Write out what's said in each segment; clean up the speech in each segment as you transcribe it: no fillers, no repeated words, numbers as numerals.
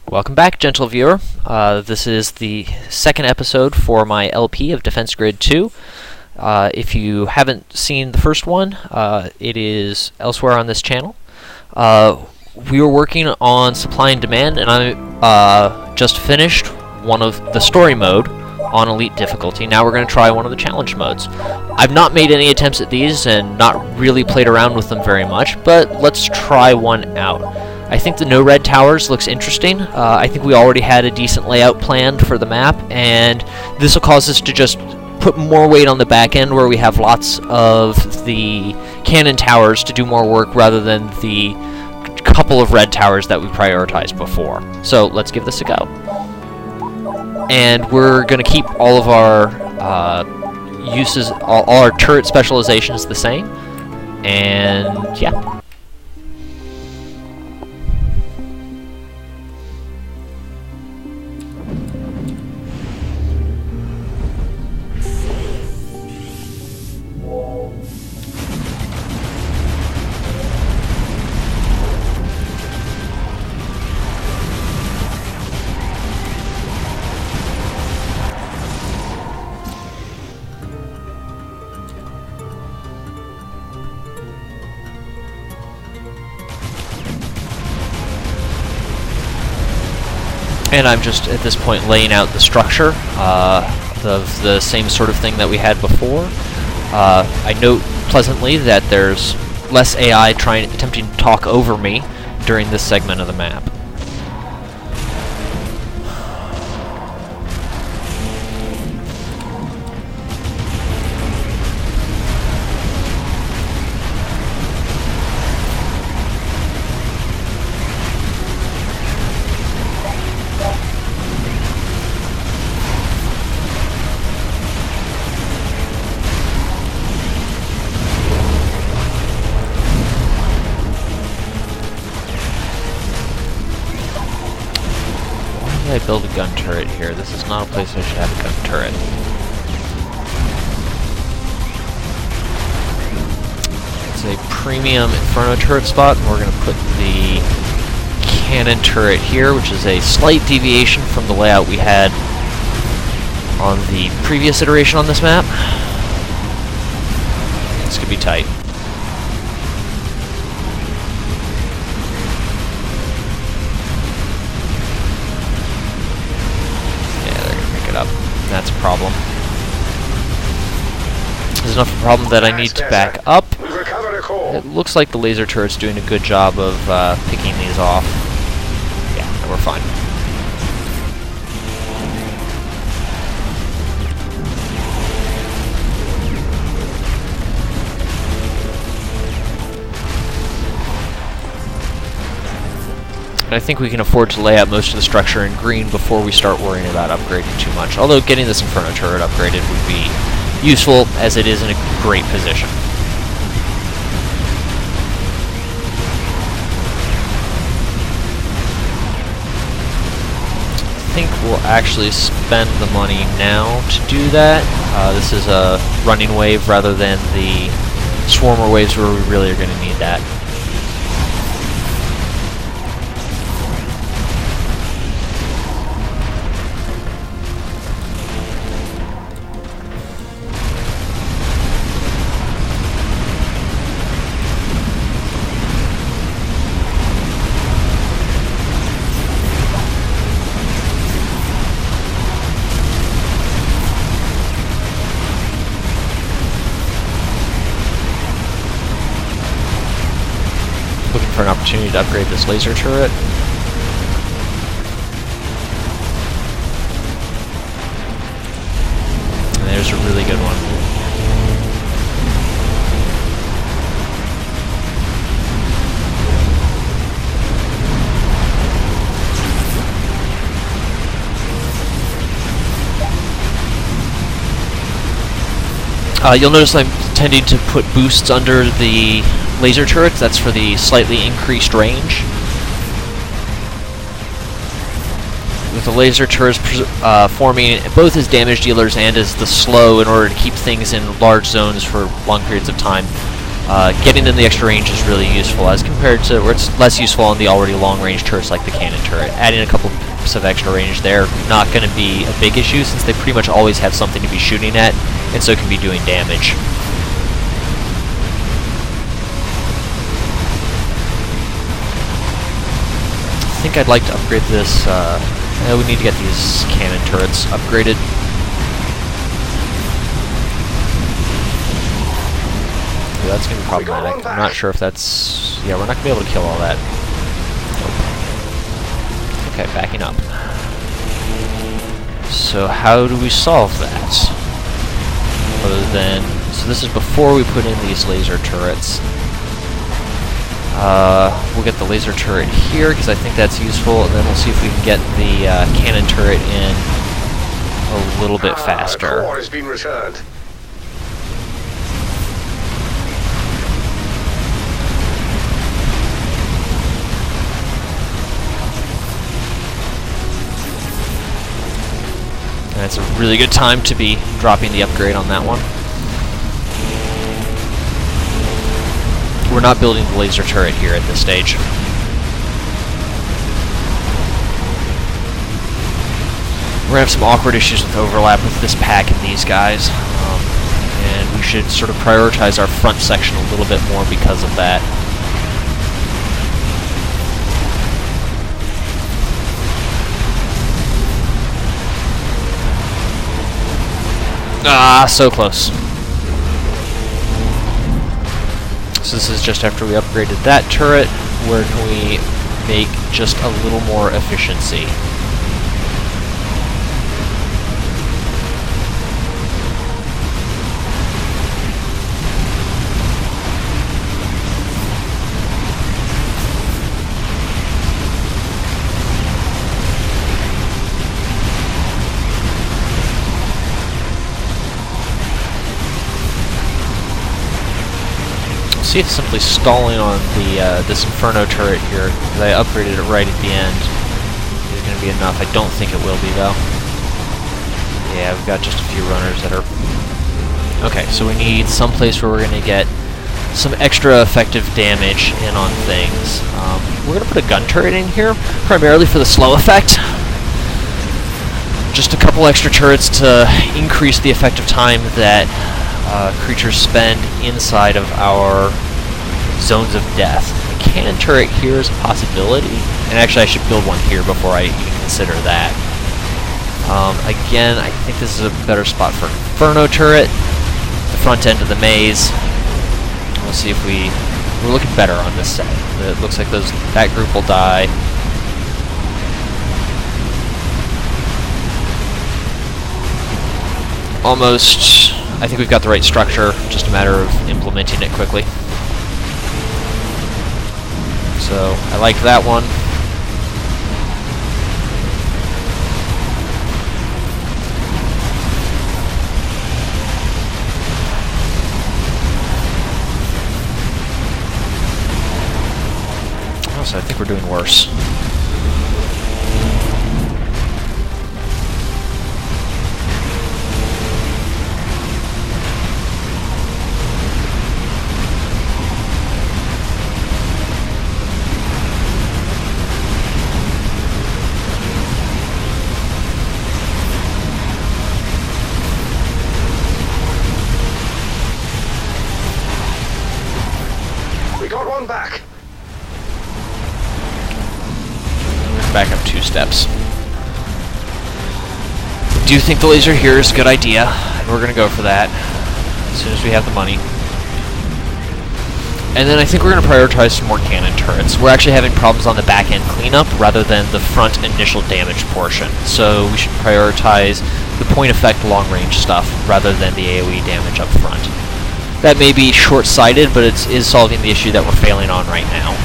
Welcome back, gentle viewer. This is the second episode for my LP of Defense Grid 2. If you haven't seen the first one, it is elsewhere on this channel. We were working on supply and demand, and I just finished one of the story mode on Elite difficulty. Now we're going to try one of the challenge modes. I've not made any attempts at these and not really played around with them very much, but let's try one out. I think the no red towers looks interesting. I think we already had a decent layout planned for the map, and this will cause us to just put more weight on the back end where we have lots of the cannon towers to do more work rather than the couple of red towers that we prioritized before. So let's give this a go. And we're going to keep all of our uses, all our turret specializations the same. And yeah. And I'm just, at this point, laying out the structure of the same sort of thing that we had before. I note pleasantly that there's less AI attempting to talk over me during this segment of the map. I build a gun turret here. This is not a place I should have a gun turret. It's a premium Inferno turret spot, and we're going to put the cannon turret here, which is a slight deviation from the layout we had on the previous iteration on this map. This could be tight. That's a problem. There's enough of a problem that I need to back up. It looks like the laser turret's doing a good job of picking these off. Yeah, we're fine. I think we can afford to lay out most of the structure in green before we start worrying about upgrading too much. Although getting this Inferno turret upgraded would be useful, as it is in a great position. I think we'll actually spend the money now to do that. This is a running wave rather than the swarmer waves where we really are going to need that. For an opportunity to upgrade this laser turret. And there's a really good one. You'll notice I'm tending to put boosts under the laser turrets. That's for the slightly increased range. With the laser turrets forming both as damage dealers and as the slow in order to keep things in large zones for long periods of time. getting them the extra range is really useful as compared to where it's less useful on the already long-range turrets like the cannon turret. Adding a couple of extra range there, not going to be a big issue since they pretty much always have something to be shooting at, and so can be doing damage. I think I'd like to upgrade this. We need to get these cannon turrets upgraded. Yeah, that's going to be problematic. I'm not sure if that's... Yeah, we're not going to be able to kill all that. Nope. Okay, backing up. So how do we solve that? Other than... So this is before we put in these laser turrets. We'll get the laser turret here, because I think that's useful, and then we'll see if we can get the cannon turret in a little bit faster. Core has been returned. And it's a really good time to be dropping the upgrade on that one. We're not building the laser turret here at this stage. We're gonna have some awkward issues with overlap with this pack and these guys, and we should sort of prioritize our front section a little bit more because of that. Ah, so close. So this is just after we upgraded that turret. Where can we make just a little more efficiency? See if simply stalling on the this Inferno turret here, because I upgraded it right at the end, is going to be enough. I don't think it will be, though. Yeah, we've got just a few runners that are... Okay, so we need some place where we're going to get some extra effective damage in on things. We're going to put a gun turret in here, primarily for the slow effect. Just a couple extra turrets to increase the effective time that creatures spend inside of our zones of death. A cannon turret here is a possibility, and actually I should build one here before I even consider that. Again, I think this is a better spot for an Inferno turret, the front end of the maze. We'll see if we're looking better on this set. It looks like that group will die. Almost. I think we've got the right structure, just a matter of implementing it quickly. So, I like that one. Also, I think we're doing worse. Back. Back up 2 steps. I do think the laser here is a good idea, and we're going to go for that as soon as we have the money. And then I think we're going to prioritize some more cannon turrets. We're actually having problems on the back end cleanup rather than the front initial damage portion. So we should prioritize the point effect long range stuff rather than the AoE damage up front. That may be short-sighted, but it is solving the issue that we're failing on right now.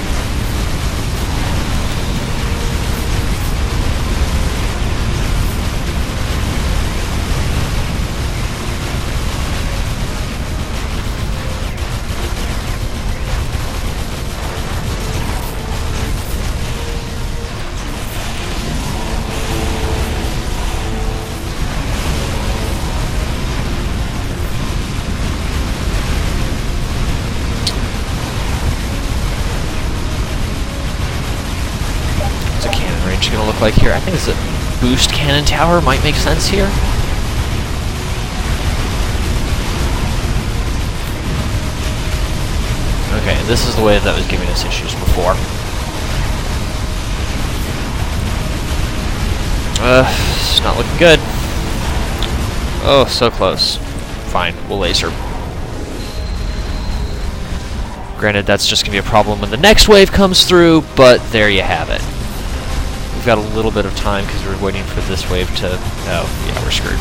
look like here? I think it's a boost cannon tower might make sense here. Okay, this is the way that was giving us issues before. It's not looking good. Oh, so close. Fine, we'll laser. Granted, that's just going to be a problem when the next wave comes through, but there you have it. We've got a little bit of time because we're waiting for this wave to... Oh, yeah, we're screwed.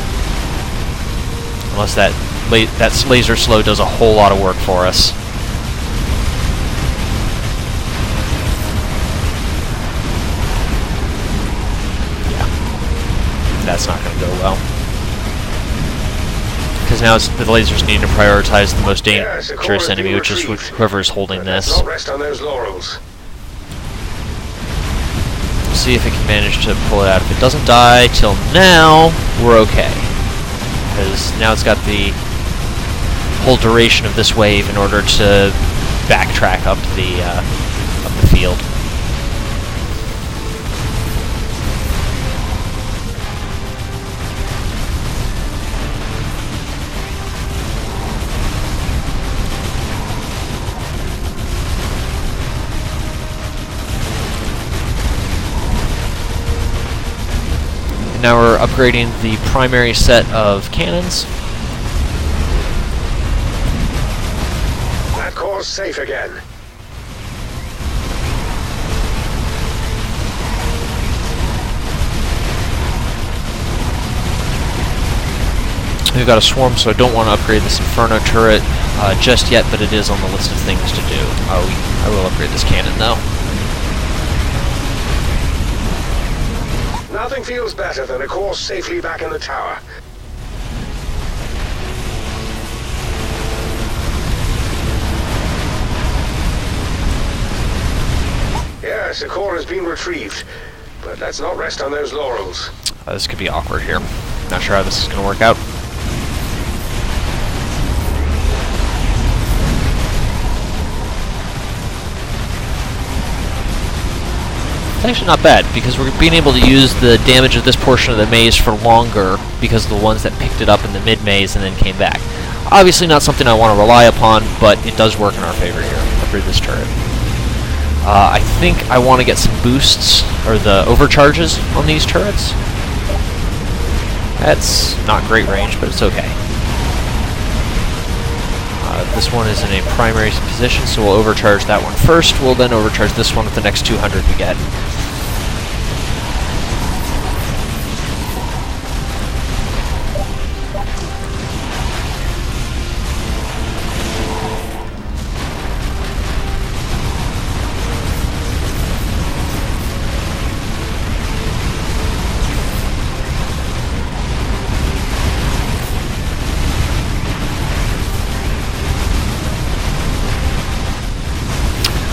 Unless that laser slow does a whole lot of work for us. Yeah. That's not going to go well. Because now the lasers need to prioritize the most dangerous enemy, which is whoever is holding this. Not rest on those laurels. We'll see if it can manage to pull it out. If it doesn't die till now, we're okay. Because now it's got the whole duration of this wave in order to backtrack up the field. Now we're upgrading the primary set of cannons. That core's safe again. We've got a swarm, so I don't want to upgrade this Inferno turret just yet, but it is on the list of things to do. I will upgrade this cannon, though. Nothing feels better than a core safely back in the tower. Yes, a core has been retrieved, but let's not rest on those laurels. This could be awkward here. Not sure how this is going to work out. It's actually not bad, because we're being able to use the damage of this portion of the maze for longer because of the ones that picked it up in the mid-maze and then came back. Obviously not something I want to rely upon, but it does work in our favor here. Upgrade this turret. I think I want to get some boosts, or the overcharges on these turrets. That's not great range, but it's okay. This one is in a primary position, so we'll overcharge that one first. We'll then overcharge this one with the next 200 we get.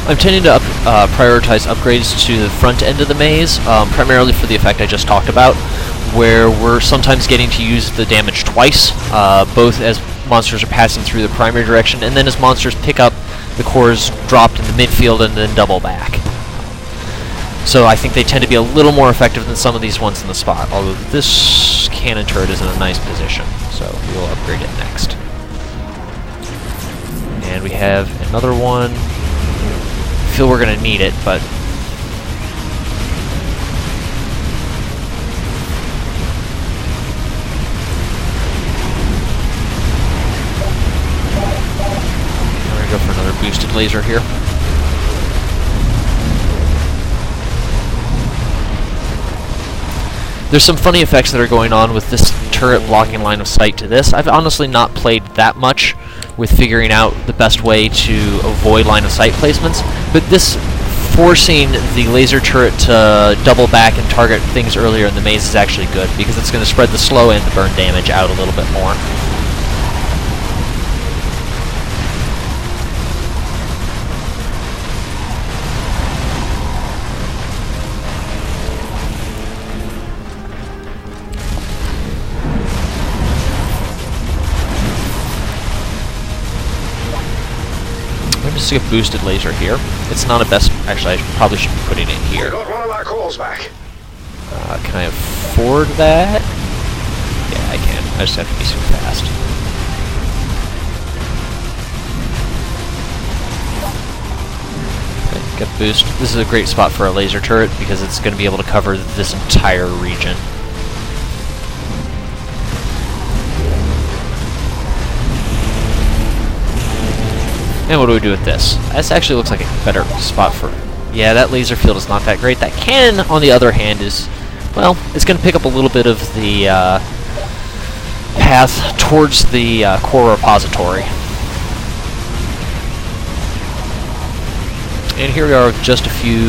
I'm tending to prioritize upgrades to the front end of the maze, primarily for the effect I just talked about, where we're sometimes getting to use the damage twice, both as monsters are passing through the primary direction, and then as monsters pick up the cores dropped in the midfield and then double back. So I think they tend to be a little more effective than some of these ones in the spot, although this cannon turret is in a nice position, so we'll upgrade it next. And we have another one. I feel we're going to need it, but we're going to go for another boosted laser here. There's some funny effects that are going on with this turret blocking line of sight to this. I've honestly not played that much with figuring out the best way to avoid line of sight placements, but this forcing the laser turret to double back and target things earlier in the maze is actually good, because it's going to spread the slow and the burn damage out a little bit more. Just a boosted laser here. It's not a best. Actually, I probably should be putting it We here. got one of our cores back. Can I afford that? Yeah, I can. I just have to be super fast. Okay, got the boost. This is a great spot for a laser turret because it's going to be able to cover this entire region. And what do we do with this? This actually looks like a better spot for... Yeah, that laser field is not that great. That cannon, on the other hand, is... Well, it's going to pick up a little bit of the path towards the core repository. And here we are with just a few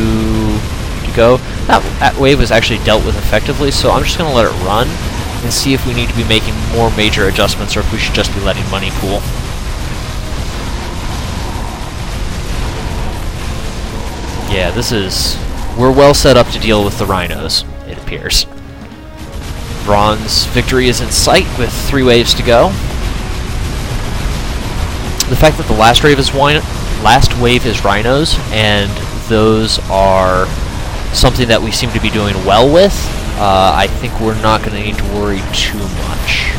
to go. That wave was actually dealt with effectively, so I'm just going to let it run and see if we need to be making more major adjustments or if we should just be letting money pool. Yeah, we're well set up to deal with the rhinos, it appears. Bronze victory is in sight with 3 waves to go. The fact that the last wave is rhinos, and those are something that we seem to be doing well with, I think we're not going to need to worry too much.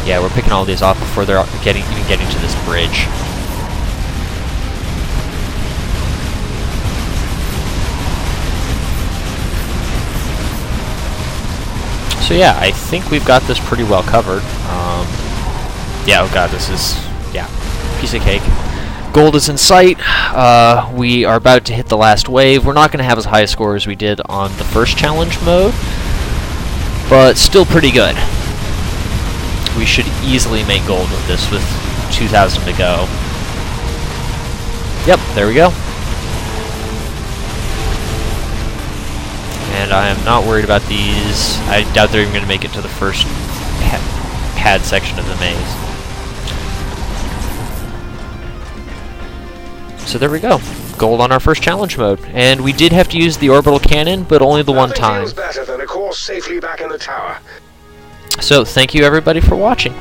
Yeah, we're picking all these off before they're even getting to this bridge. So yeah, I think we've got this pretty well covered. Yeah, oh god, this is, yeah, piece of cake. Gold is in sight. We are about to hit the last wave. We're not going to have as high a score as we did on the first challenge mode, but still pretty good. We should easily make gold with this with 2,000 to go. Yep, there we go. And I am not worried about these. I doubt they're even going to make it to the first pad section of the maze. So there we go. Gold on our first challenge mode. And we did have to use the orbital cannon, but only the one time. Nothing feels better than a course safely back in the tower. So thank you everybody for watching.